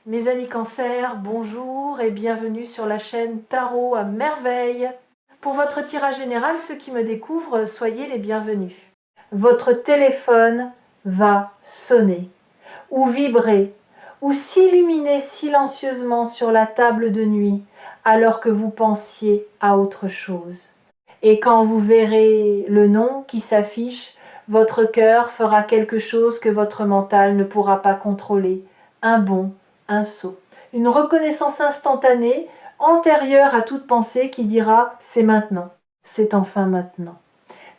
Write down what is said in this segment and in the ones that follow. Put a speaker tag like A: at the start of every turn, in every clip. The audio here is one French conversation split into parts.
A: Mes amis Cancer, bonjour et bienvenue sur la chaîne Tarot à merveille. Pour votre tirage général, ceux qui me découvrent, soyez les bienvenus. Votre téléphone va sonner, ou vibrer, ou s'illuminer silencieusement sur la table de nuit, alors que vous pensiez à autre chose. Et quand vous verrez le nom qui s'affiche, votre cœur fera quelque chose que votre mental ne pourra pas contrôler. Un bond, un saut, une reconnaissance instantanée, antérieure à toute pensée qui dira « c'est maintenant, c'est enfin maintenant ».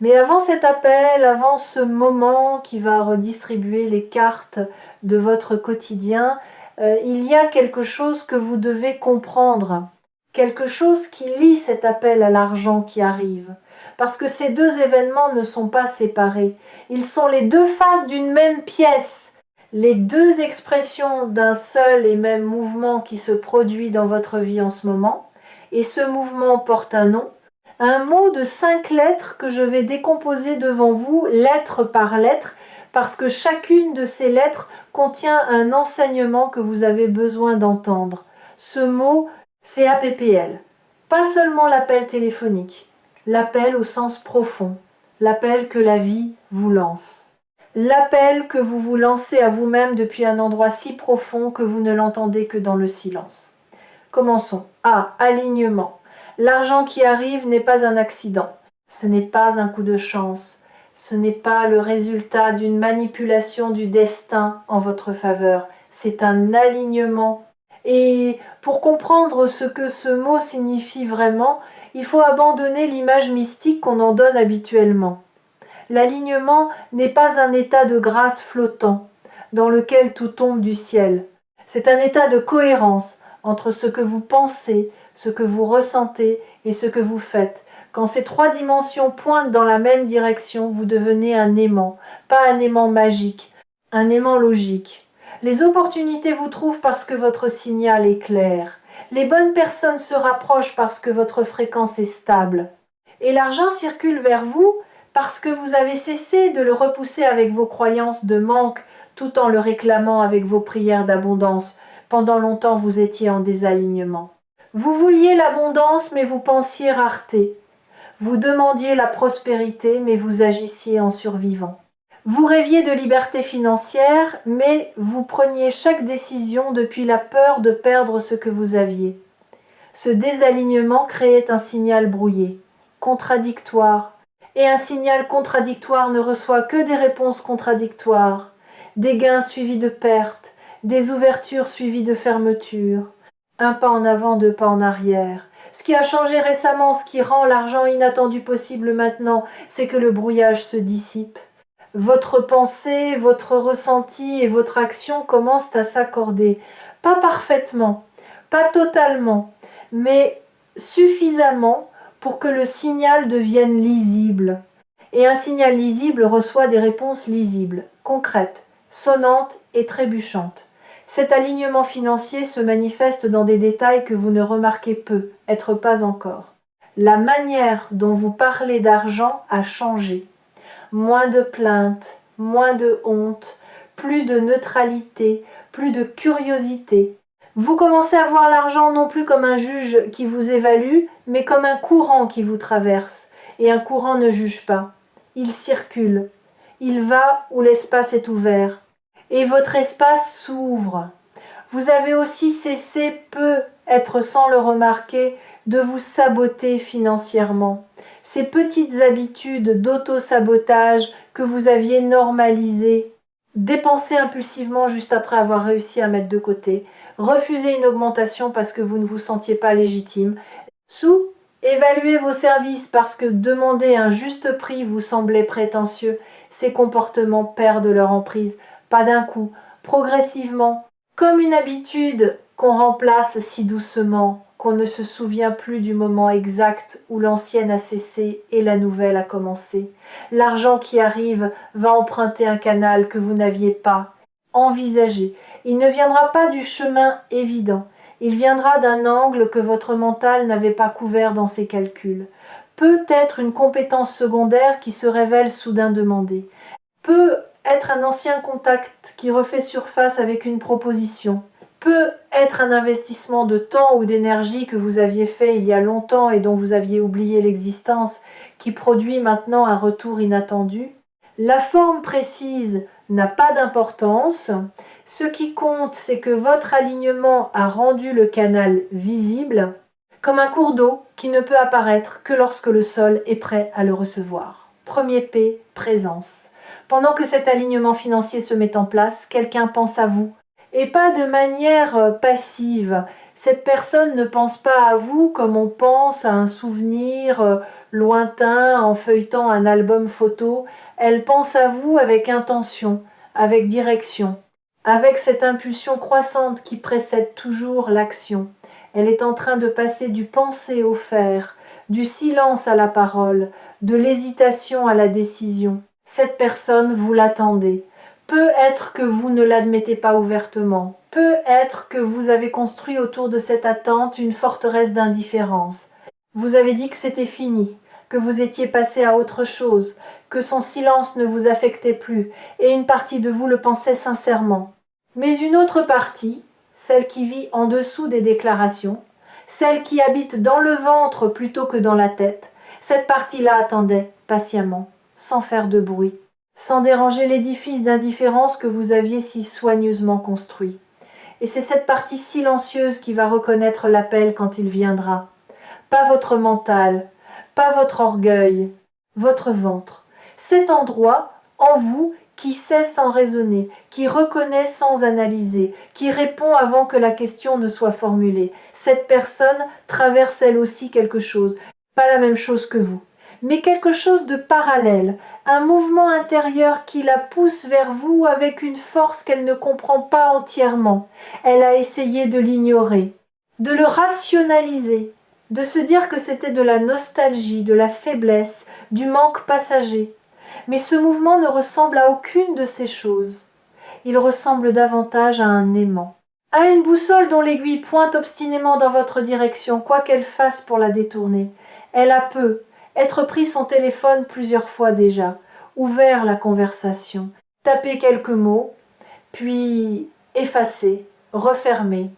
A: Mais avant cet appel, avant ce moment qui va redistribuer les cartes de votre quotidien, il y a quelque chose que vous devez comprendre, quelque chose qui lie cet appel à l'argent qui arrive. Parce que ces deux événements ne sont pas séparés, ils sont les deux faces d'une même pièce. Les deux expressions d'un seul et même mouvement qui se produit dans votre vie en ce moment, et ce mouvement porte un mot de 5 lettres que je vais décomposer devant vous, lettre par lettre, parce que chacune de ces lettres contient un enseignement que vous avez besoin d'entendre. Ce mot, c'est APPL. Pas seulement l'appel téléphonique, l'appel au sens profond, l'appel que la vie vous lance. L'appel que vous vous lancez à vous-même depuis un endroit si profond que vous ne l'entendez que dans le silence. Commençons. A. Alignement. L'argent qui arrive n'est pas un accident. Ce n'est pas un coup de chance. Ce n'est pas le résultat d'une manipulation du destin en votre faveur. C'est un alignement. Et pour comprendre ce que ce mot signifie vraiment, il faut abandonner l'image mystique qu'on en donne habituellement. L'alignement n'est pas un état de grâce flottant, dans lequel tout tombe du ciel. C'est un état de cohérence entre ce que vous pensez, ce que vous ressentez et ce que vous faites. Quand ces trois dimensions pointent dans la même direction, vous devenez un aimant, pas un aimant magique, un aimant logique. Les opportunités vous trouvent parce que votre signal est clair. Les bonnes personnes se rapprochent parce que votre fréquence est stable. Et l'argent circule vers vous parce que vous avez cessé de le repousser avec vos croyances de manque, tout en le réclamant avec vos prières d'abondance. Pendant longtemps, vous étiez en désalignement. Vous vouliez l'abondance, mais vous pensiez rareté. Vous demandiez la prospérité, mais vous agissiez en survivant. Vous rêviez de liberté financière, mais vous preniez chaque décision depuis la peur de perdre ce que vous aviez. Ce désalignement créait un signal brouillé, contradictoire, et un signal contradictoire ne reçoit que des réponses contradictoires, des gains suivis de pertes, des ouvertures suivies de fermetures, un pas en avant, deux pas en arrière. Ce qui a changé récemment, ce qui rend l'argent inattendu possible maintenant, c'est que le brouillage se dissipe. Votre pensée, votre ressenti et votre action commencent à s'accorder. Pas parfaitement, pas totalement, mais suffisamment pour que le signal devienne lisible. Et un signal lisible reçoit des réponses lisibles, concrètes, sonnantes et trébuchantes. Cet alignement financier se manifeste dans des détails que vous ne remarquez peu, être pas encore. La manière dont vous parlez d'argent a changé. Moins de plaintes, moins de honte, plus de neutralité, plus de curiosité. Vous commencez à voir l'argent non plus comme un juge qui vous évalue, mais comme un courant qui vous traverse. Et un courant ne juge pas. Il circule. Il va où l'espace est ouvert. Et votre espace s'ouvre. Vous avez aussi cessé, peu être sans le remarquer, de vous saboter financièrement. Ces petites habitudes d'auto-sabotage que vous aviez normalisées, dépenser impulsivement juste après avoir réussi à mettre de côté, refuser une augmentation parce que vous ne vous sentiez pas légitime, sous-évaluer vos services parce que demander un juste prix vous semblait prétentieux, ces comportements perdent leur emprise, pas d'un coup, progressivement, comme une habitude qu'on remplace si doucement, qu'on ne se souvient plus du moment exact où l'ancienne a cessé et la nouvelle a commencé. L'argent qui arrive va emprunter un canal que vous n'aviez pas envisagé. Il ne viendra pas du chemin évident. Il viendra d'un angle que votre mental n'avait pas couvert dans ses calculs. Peut-être une compétence secondaire qui se révèle soudain demandée. Peut être un ancien contact qui refait surface avec une proposition, peut être un investissement de temps ou d'énergie que vous aviez fait il y a longtemps et dont vous aviez oublié l'existence, qui produit maintenant un retour inattendu. La forme précise n'a pas d'importance. Ce qui compte, c'est que votre alignement a rendu le canal visible, comme un cours d'eau qui ne peut apparaître que lorsque le sol est prêt à le recevoir. Premier P, présence. Pendant que cet alignement financier se met en place, quelqu'un pense à vous, et pas de manière passive. Cette personne ne pense pas à vous comme on pense à un souvenir lointain en feuilletant un album photo. Elle pense à vous avec intention, avec direction, avec cette impulsion croissante qui précède toujours l'action. Elle est en train de passer du penser au faire, du silence à la parole, de l'hésitation à la décision. Cette personne, vous l'attendez. Peut être que vous ne l'admettez pas ouvertement. Peut être que vous avez construit autour de cette attente une forteresse d'indifférence. Vous avez dit que c'était fini, que vous étiez passé à autre chose, que son silence ne vous affectait plus, et une partie de vous le pensait sincèrement. Mais une autre partie, celle qui vit en dessous des déclarations, celle qui habite dans le ventre plutôt que dans la tête, cette partie-là attendait patiemment, sans faire de bruit, sans déranger l'édifice d'indifférence que vous aviez si soigneusement construit. Et c'est cette partie silencieuse qui va reconnaître l'appel quand il viendra. Pas votre mental, pas votre orgueil, votre ventre. Cet endroit, en vous, qui sait sans raisonner, qui reconnaît sans analyser, qui répond avant que la question ne soit formulée. Cette personne traverse elle aussi quelque chose, pas la même chose que vous, mais quelque chose de parallèle, un mouvement intérieur qui la pousse vers vous avec une force qu'elle ne comprend pas entièrement. Elle a essayé de l'ignorer, de le rationaliser, de se dire que c'était de la nostalgie, de la faiblesse, du manque passager. Mais ce mouvement ne ressemble à aucune de ces choses. Il ressemble davantage à un aimant, à une boussole dont l'aiguille pointe obstinément dans votre direction, quoi qu'elle fasse pour la détourner. Elle a peu être pris son téléphone plusieurs fois déjà, ouvert la conversation, tapé quelques mots, puis effacer, refermer,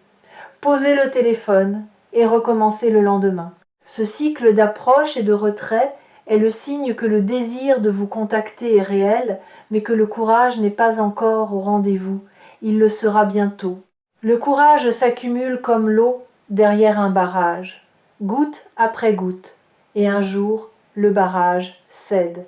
A: poser le téléphone et recommencer le lendemain. Ce cycle d'approche et de retrait est le signe que le désir de vous contacter est réel, mais que le courage n'est pas encore au rendez-vous. Il le sera bientôt. Le courage s'accumule comme l'eau derrière un barrage, goutte après goutte, et un jour, le barrage cède.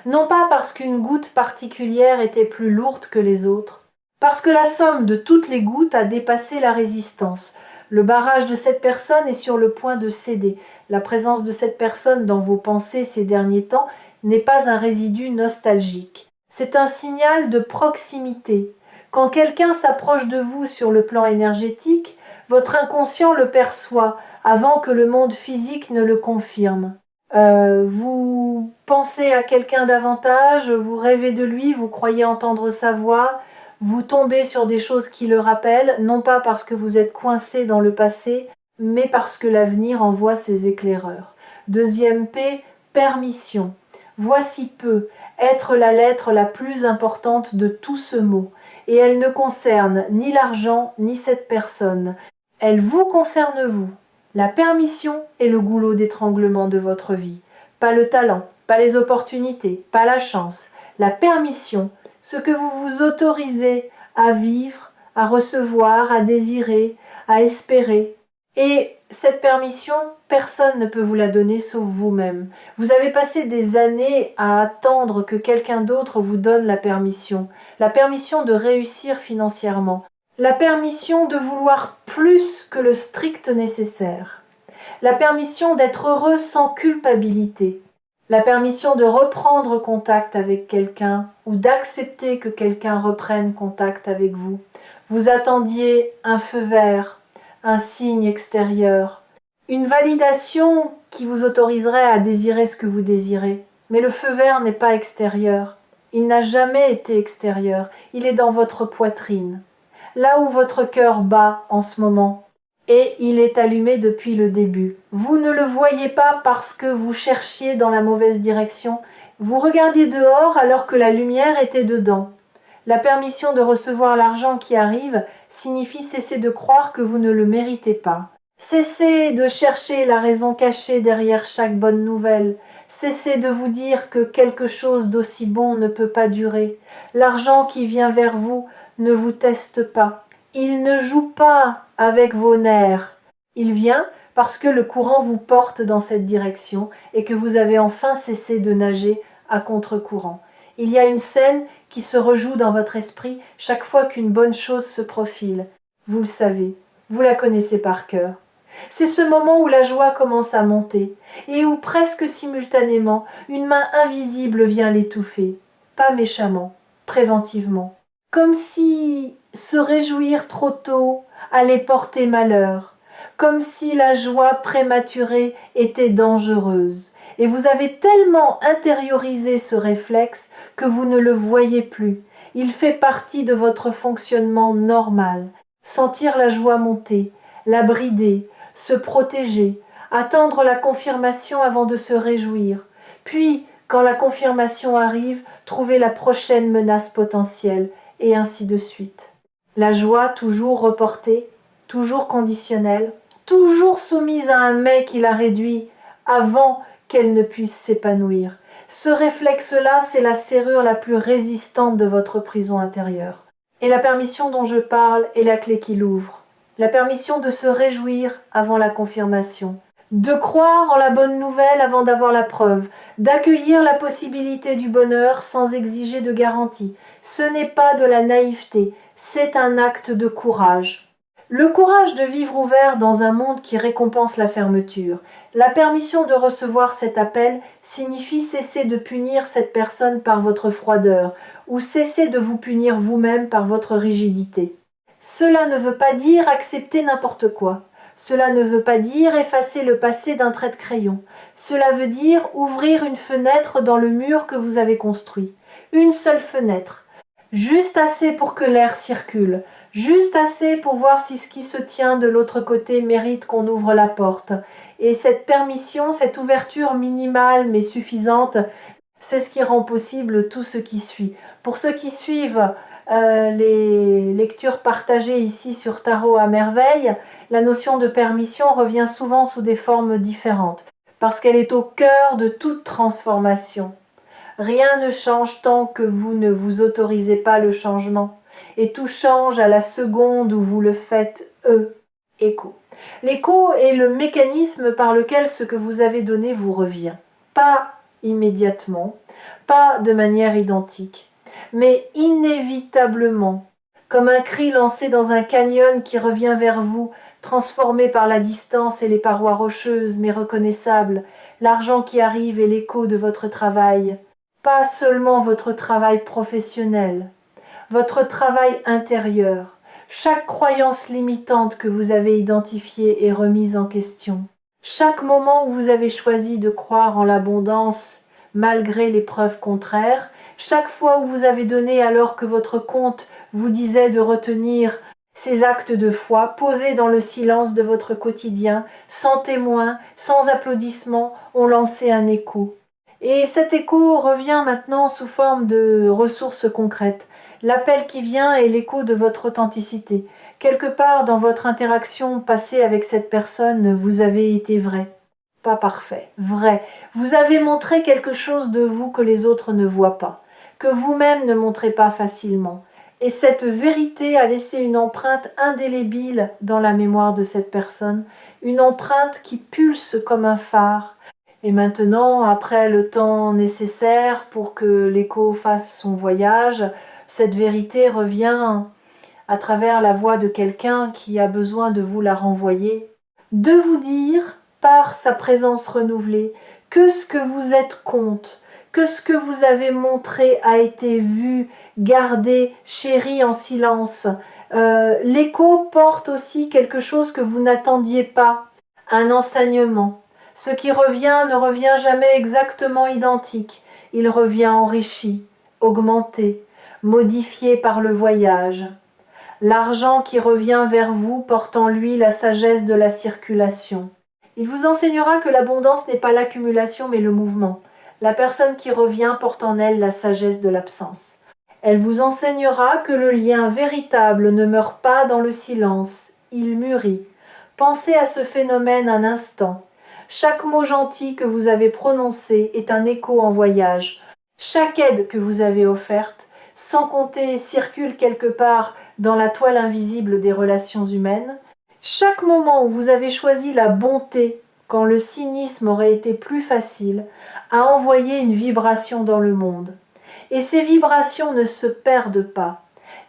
A: Non pas parce qu'une goutte particulière était plus lourde que les autres, parce que la somme de toutes les gouttes a dépassé la résistance. Le barrage de cette personne est sur le point de céder. La présence de cette personne dans vos pensées ces derniers temps n'est pas un résidu nostalgique. C'est un signal de proximité. Quand quelqu'un s'approche de vous sur le plan énergétique, votre inconscient le perçoit avant que le monde physique ne le confirme. Vous pensez à quelqu'un davantage, vous rêvez de lui, vous croyez entendre sa voix, vous tombez sur des choses qui le rappellent, non pas parce que vous êtes coincé dans le passé, mais parce que l'avenir envoie ses éclaireurs. Deuxième P, permission. Voici peu, être la lettre la plus importante de tout ce mot, et elle ne concerne ni l'argent ni cette personne. Elle vous concerne vous. La permission est le goulot d'étranglement de votre vie. Pas le talent, pas les opportunités, pas la chance. La permission, ce que vous vous autorisez à vivre, à recevoir, à désirer, à espérer. Et cette permission, personne ne peut vous la donner sauf vous-même. Vous avez passé des années à attendre que quelqu'un d'autre vous donne la permission de réussir financièrement, la permission de vouloir plus que le strict nécessaire, la permission d'être heureux sans culpabilité, la permission de reprendre contact avec quelqu'un ou d'accepter que quelqu'un reprenne contact avec vous. Vous attendiez un feu vert, un signe extérieur, une validation qui vous autoriserait à désirer ce que vous désirez. Mais le feu vert n'est pas extérieur. Il n'a jamais été extérieur. Il est dans votre poitrine, là où votre cœur bat en ce moment. Et il est allumé depuis le début. Vous ne le voyez pas parce que vous cherchiez dans la mauvaise direction. Vous regardiez dehors alors que la lumière était dedans. La permission de recevoir l'argent qui arrive signifie cesser de croire que vous ne le méritez pas. Cessez de chercher la raison cachée derrière chaque bonne nouvelle. Cessez de vous dire que quelque chose d'aussi bon ne peut pas durer. L'argent qui vient vers vous ne vous teste pas. Il ne joue pas avec vos nerfs. Il vient parce que le courant vous porte dans cette direction et que vous avez enfin cessé de nager à contre-courant. Il y a une scène qui se rejoue dans votre esprit chaque fois qu'une bonne chose se profile. Vous le savez, vous la connaissez par cœur. C'est ce moment où la joie commence à monter et où presque simultanément une main invisible vient l'étouffer, pas méchamment, préventivement, comme si se réjouir trop tôt allait porter malheur, comme si la joie prématurée était dangereuse. Et vous avez tellement intériorisé ce réflexe que vous ne le voyez plus. Il fait partie de votre fonctionnement normal. Sentir la joie monter, la brider, se protéger, attendre la confirmation avant de se réjouir, puis, quand la confirmation arrive, trouver la prochaine menace potentielle, et ainsi de suite. La joie toujours reportée, toujours conditionnelle, toujours soumise à un mais qui la réduit avant qu'elle ne puisse s'épanouir. Ce réflexe-là, c'est la serrure la plus résistante de votre prison intérieure. Et la permission dont je parle est la clé qui l'ouvre. La permission de se réjouir avant la confirmation, de croire en la bonne nouvelle avant d'avoir la preuve, d'accueillir la possibilité du bonheur sans exiger de garantie. Ce n'est pas de la naïveté, c'est un acte de courage. Le courage de vivre ouvert dans un monde qui récompense la fermeture. La permission de recevoir cet appel signifie cesser de punir cette personne par votre froideur ou cesser de vous punir vous-même par votre rigidité. Cela ne veut pas dire accepter n'importe quoi. Cela ne veut pas dire effacer le passé d'un trait de crayon. Cela veut dire ouvrir une fenêtre dans le mur que vous avez construit. Une seule fenêtre. Juste assez pour que l'air circule. Juste assez pour voir si ce qui se tient de l'autre côté mérite qu'on ouvre la porte. Et cette permission, cette ouverture minimale mais suffisante, c'est ce qui rend possible tout ce qui suit. Pour ceux qui suivent les lectures partagées ici sur Tarot à merveille, la notion de permission revient souvent sous des formes différentes, parce qu'elle est au cœur de toute transformation. Rien ne change tant que vous ne vous autorisez pas le changement, et tout change à la seconde où vous le faites écho. L'écho est le mécanisme par lequel ce que vous avez donné vous revient, pas immédiatement, pas de manière identique, mais inévitablement, comme un cri lancé dans un canyon qui revient vers vous, transformé par la distance et les parois rocheuses mais reconnaissables, l'argent qui arrive et l'écho de votre travail, pas seulement votre travail professionnel, votre travail intérieur, chaque croyance limitante que vous avez identifiée et remise en question, chaque moment où vous avez choisi de croire en l'abondance malgré les preuves contraires, chaque fois où vous avez donné alors que votre compte vous disait de retenir ces actes de foi posés dans le silence de votre quotidien, sans témoin, sans applaudissements, ont lancé un écho. Et cet écho revient maintenant sous forme de ressources concrètes. L'appel qui vient est l'écho de votre authenticité. Quelque part dans votre interaction passée avec cette personne, vous avez été vrai. Pas parfait, vrai. Vous avez montré quelque chose de vous que les autres ne voient pas, que vous-même ne montrez pas facilement. Et cette vérité a laissé une empreinte indélébile dans la mémoire de cette personne, une empreinte qui pulse comme un phare. Et maintenant, après le temps nécessaire pour que l'écho fasse son voyage, cette vérité revient à travers la voix de quelqu'un qui a besoin de vous la renvoyer, de vous dire, par sa présence renouvelée, que ce que vous êtes compte, que ce que vous avez montré a été vu, gardé, chéri en silence. L'écho porte aussi quelque chose que vous n'attendiez pas, un enseignement. Ce qui revient ne revient jamais exactement identique, il revient enrichi, augmenté, modifié par le voyage. L'argent qui revient vers vous porte en lui la sagesse de la circulation. Il vous enseignera que l'abondance n'est pas l'accumulation mais le mouvement. La personne qui revient porte en elle la sagesse de l'absence. Elle vous enseignera que le lien véritable ne meurt pas dans le silence, il mûrit. Pensez à ce phénomène un instant. Chaque mot gentil que vous avez prononcé est un écho en voyage. Chaque aide que vous avez offerte, sans compter, circule quelque part dans la toile invisible des relations humaines. Chaque moment où vous avez choisi la bonté, quand le cynisme aurait été plus facile, a envoyé une vibration dans le monde. Et ces vibrations ne se perdent pas.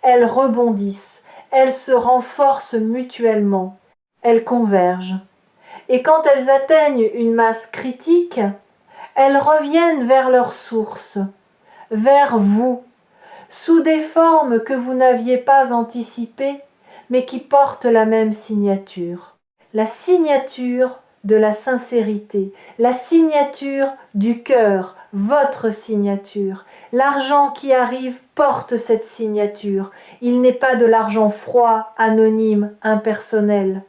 A: Elles rebondissent, elles se renforcent mutuellement, elles convergent. Et quand elles atteignent une masse critique, elles reviennent vers leur source, vers vous, sous des formes que vous n'aviez pas anticipées, mais qui portent la même signature. La signature de la sincérité, la signature du cœur, votre signature. L'argent qui arrive porte cette signature. Il n'est pas de l'argent froid, anonyme, impersonnel.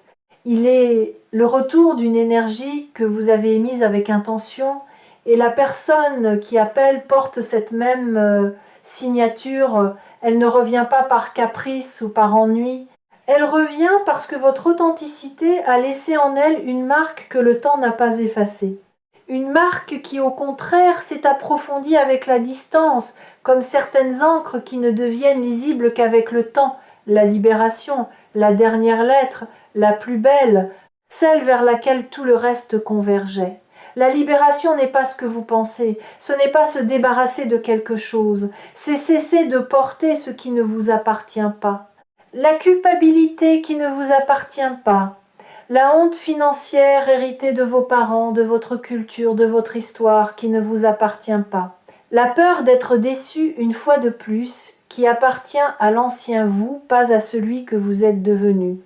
A: Il est le retour d'une énergie que vous avez émise avec intention et la personne qui appelle porte cette même signature. Elle ne revient pas par caprice ou par ennui. Elle revient parce que votre authenticité a laissé en elle une marque que le temps n'a pas effacée. Une marque qui, au contraire, s'est approfondie avec la distance, comme certaines encres qui ne deviennent lisibles qu'avec le temps. La libération, la dernière lettre, la plus belle, celle vers laquelle tout le reste convergeait. La libération n'est pas ce que vous pensez, ce n'est pas se débarrasser de quelque chose, c'est cesser de porter ce qui ne vous appartient pas. La culpabilité qui ne vous appartient pas, la honte financière héritée de vos parents, de votre culture, de votre histoire qui ne vous appartient pas. La peur d'être déçu une fois de plus qui appartient à l'ancien vous, pas à celui que vous êtes devenu.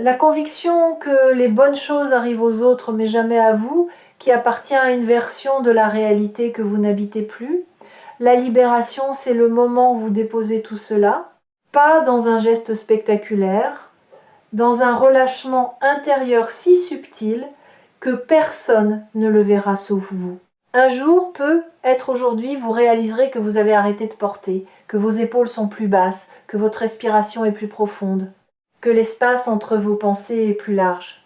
A: La conviction que les bonnes choses arrivent aux autres mais jamais à vous, qui appartient à une version de la réalité que vous n'habitez plus. La libération, c'est le moment où vous déposez tout cela, pas dans un geste spectaculaire, dans un relâchement intérieur si subtil que personne ne le verra sauf vous. Un jour peut être aujourd'hui, vous réaliserez que vous avez arrêté de porter, que vos épaules sont plus basses, que votre respiration est plus profonde, que l'espace entre vos pensées est plus large.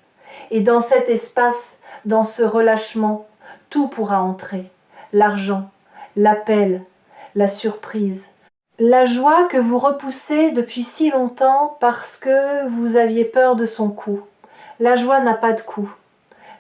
A: Et dans cet espace, dans ce relâchement, tout pourra entrer. L'argent, l'appel, la surprise, la joie que vous repoussez depuis si longtemps parce que vous aviez peur de son coût. La joie n'a pas de coût.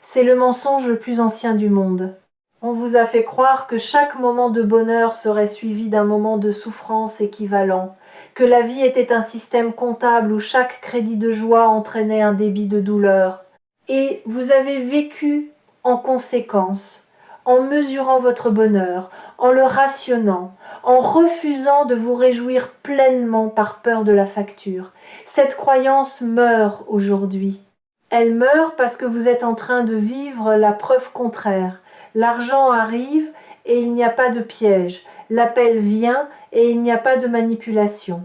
A: C'est le mensonge le plus ancien du monde. On vous a fait croire que chaque moment de bonheur serait suivi d'un moment de souffrance équivalent, que la vie était un système comptable où chaque crédit de joie entraînait un débit de douleur. Et vous avez vécu en conséquence, en mesurant votre bonheur, en le rationnant, en refusant de vous réjouir pleinement par peur de la facture. Cette croyance meurt aujourd'hui. Elle meurt parce que vous êtes en train de vivre la preuve contraire. L'argent arrive et il n'y a pas de piège. L'appel vient et il n'y a pas de manipulation.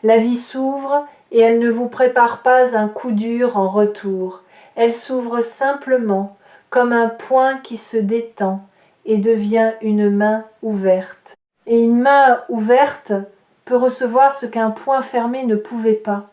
A: La vie s'ouvre et elle ne vous prépare pas un coup dur en retour. Elle s'ouvre simplement comme un poing qui se détend et devient une main ouverte. Et une main ouverte peut recevoir ce qu'un poing fermé ne pouvait pas.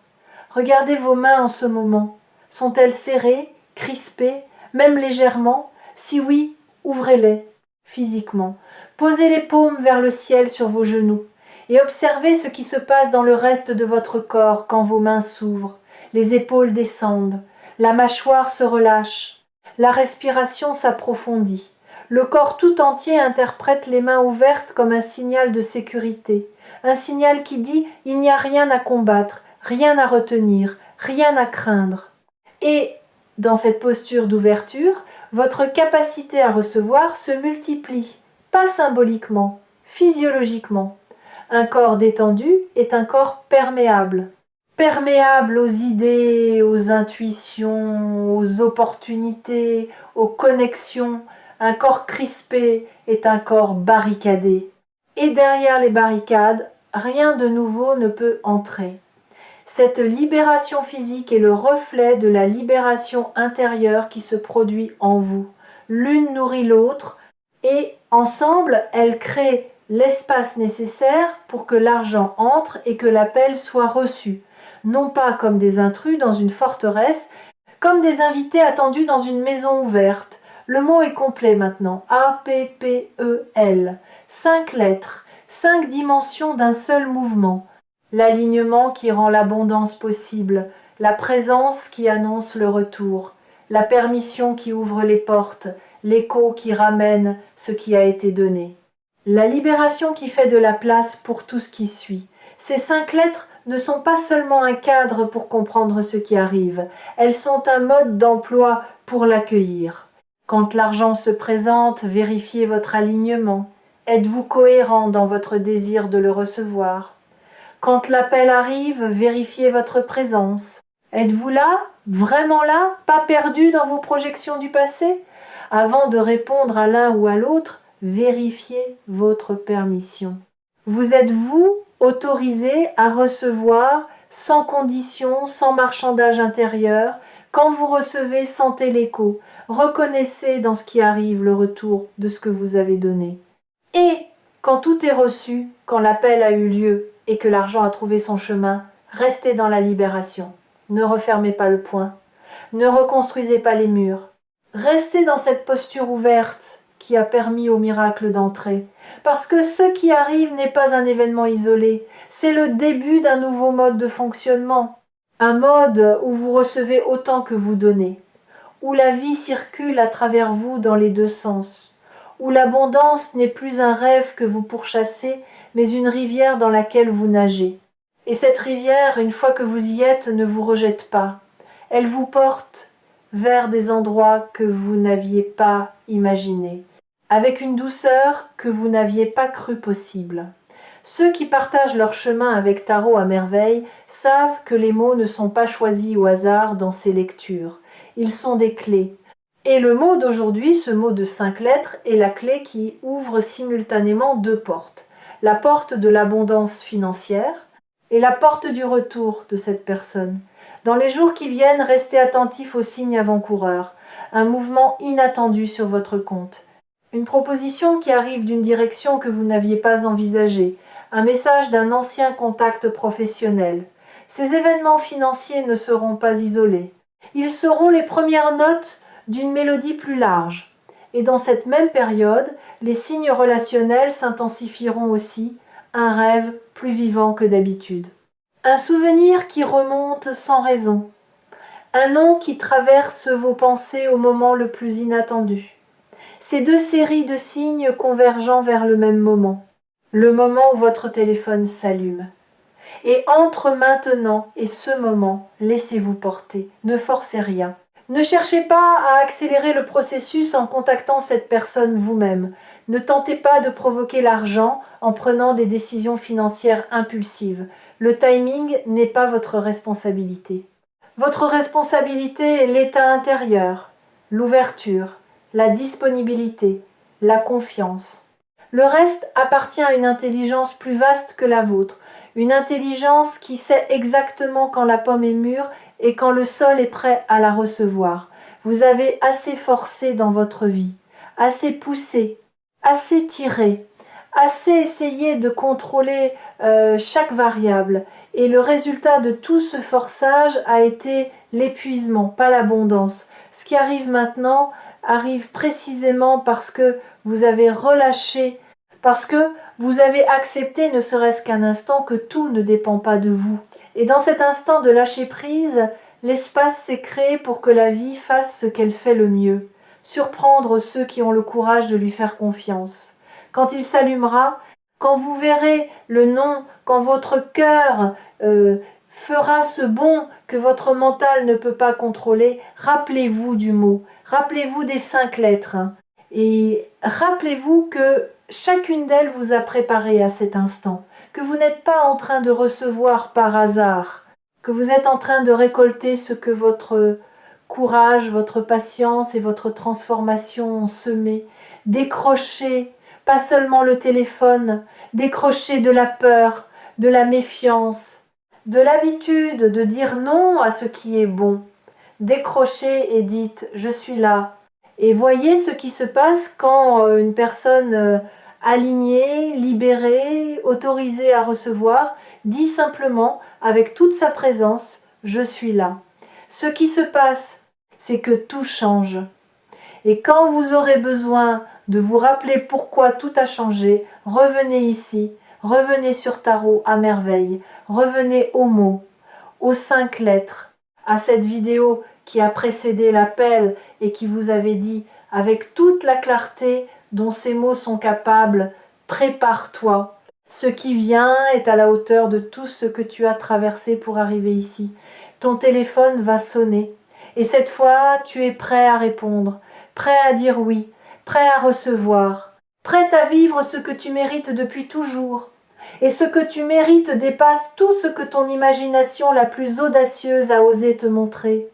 A: Regardez vos mains en ce moment. Sont-elles serrées, crispées, même légèrement? Si oui, ouvrez-les physiquement. Posez les paumes vers le ciel sur vos genoux et observez ce qui se passe dans le reste de votre corps quand vos mains s'ouvrent. Les épaules descendent, la mâchoire se relâche, la respiration s'approfondit. Le corps tout entier interprète les mains ouvertes comme un signal de sécurité, un signal qui dit « il n'y a rien à combattre, rien à retenir, rien à craindre ». Et, dans cette posture d'ouverture, votre capacité à recevoir se multiplie, pas symboliquement, physiologiquement. Un corps détendu est un corps perméable. Perméable aux idées, aux intuitions, aux opportunités, aux connexions. Un corps crispé est un corps barricadé. Et derrière les barricades, rien de nouveau ne peut entrer. Cette libération physique est le reflet de la libération intérieure qui se produit en vous. L'une nourrit l'autre et ensemble, elles créent l'espace nécessaire pour que l'argent entre et que l'appel soit reçu, non pas comme des intrus dans une forteresse, comme des invités attendus dans une maison ouverte. Le mot est complet maintenant. A-P-P-E-L. 5 lettres, 5 dimensions d'un seul mouvement. L'alignement qui rend l'abondance possible, la présence qui annonce le retour, la permission qui ouvre les portes, l'écho qui ramène ce qui a été donné. La libération qui fait de la place pour tout ce qui suit. Ces 5 lettres ne sont pas seulement un cadre pour comprendre ce qui arrive, elles sont un mode d'emploi pour l'accueillir. Quand l'argent se présente, vérifiez votre alignement. Êtes-vous cohérent dans votre désir de le recevoir? Quand l'appel arrive, vérifiez votre présence. Êtes-vous là? Vraiment là? Pas perdu dans vos projections du passé? Avant de répondre à l'un ou à l'autre, vérifiez votre permission. Vous êtes-vous autorisé à recevoir sans condition, sans marchandage intérieur? Quand vous recevez, sentez l'écho. Reconnaissez dans ce qui arrive le retour de ce que vous avez donné. Et quand tout est reçu, quand l'appel a eu lieu et que l'argent a trouvé son chemin, restez dans la libération. Ne refermez pas le poing. Ne reconstruisez pas les murs. Restez dans cette posture ouverte qui a permis au miracle d'entrer. Parce que ce qui arrive n'est pas un événement isolé, c'est le début d'un nouveau mode de fonctionnement. Un mode où vous recevez autant que vous donnez, où la vie circule à travers vous dans les deux sens, où l'abondance n'est plus un rêve que vous pourchassez, mais une rivière dans laquelle vous nagez. Et cette rivière, une fois que vous y êtes, ne vous rejette pas. Elle vous porte vers des endroits que vous n'aviez pas imaginés, avec une douceur que vous n'aviez pas cru possible. Ceux qui partagent leur chemin avec Tarot à merveille savent que les mots ne sont pas choisis au hasard dans ces lectures. Ils sont des clés. Et le mot d'aujourd'hui, ce mot de 5 lettres, est la clé qui ouvre simultanément 2 portes. La porte de l'abondance financière et la porte du retour de cette personne. Dans les jours qui viennent, restez attentifs aux signes avant-coureurs, un mouvement inattendu sur votre compte. Une proposition qui arrive d'une direction que vous n'aviez pas envisagée, un message d'un ancien contact professionnel. Ces événements financiers ne seront pas isolés. Ils seront les premières notes d'une mélodie plus large. Et dans cette même période, les signes relationnels s'intensifieront aussi, un rêve plus vivant que d'habitude. Un souvenir qui remonte sans raison. Un nom qui traverse vos pensées au moment le plus inattendu. Ces 2 séries de signes convergeant vers le même moment. Le moment où votre téléphone s'allume. Et entre maintenant et ce moment, laissez-vous porter, ne forcez rien. Ne cherchez pas à accélérer le processus en contactant cette personne vous-même. Ne tentez pas de provoquer l'argent en prenant des décisions financières impulsives. Le timing n'est pas votre responsabilité. Votre responsabilité est l'état intérieur, l'ouverture, la disponibilité, la confiance. Le reste appartient à une intelligence plus vaste que la vôtre, une intelligence qui sait exactement quand la pomme est mûre et quand le sol est prêt à la recevoir. Vous avez assez forcé dans votre vie, assez poussé, assez tiré, assez essayé de contrôler chaque variable. Et le résultat de tout ce forçage a été l'épuisement, pas l'abondance. Ce qui arrive maintenant arrive précisément parce que vous avez relâché, parce que vous avez accepté, ne serait-ce qu'un instant, que tout ne dépend pas de vous. Et dans cet instant de lâcher prise, l'espace s'est créé pour que la vie fasse ce qu'elle fait le mieux, surprendre ceux qui ont le courage de lui faire confiance. Quand il s'allumera, quand vous verrez le nom, quand votre cœur fera ce bond que votre mental ne peut pas contrôler, rappelez-vous du mot, rappelez-vous des 5 lettres, et rappelez-vous que chacune d'elles vous a préparé à cet instant, que vous n'êtes pas en train de recevoir par hasard, que vous êtes en train de récolter ce que votre courage, votre patience et votre transformation ont semé. Décrochez, pas seulement le téléphone, décrochez de la peur, de la méfiance, de l'habitude de dire non à ce qui est bon. Décrochez et dites « je suis là ». Et voyez ce qui se passe quand une personne Aligné, libéré, autorisé à recevoir, dit simplement avec toute sa présence, je suis là. Ce qui se passe, c'est que tout change. Et quand vous aurez besoin de vous rappeler pourquoi tout a changé, revenez ici, revenez sur Tarot à merveille, revenez aux mots, aux 5 lettres, à cette vidéo qui a précédé l'appel et qui vous avait dit, avec toute la clarté dont ces mots sont capables, prépare-toi. Ce qui vient est à la hauteur de tout ce que tu as traversé pour arriver ici. Ton téléphone va sonner. Et cette fois, tu es prêt à répondre, prêt à dire oui, prêt à recevoir, prêt à vivre ce que tu mérites depuis toujours. Et ce que tu mérites dépasse tout ce que ton imagination la plus audacieuse a osé te montrer.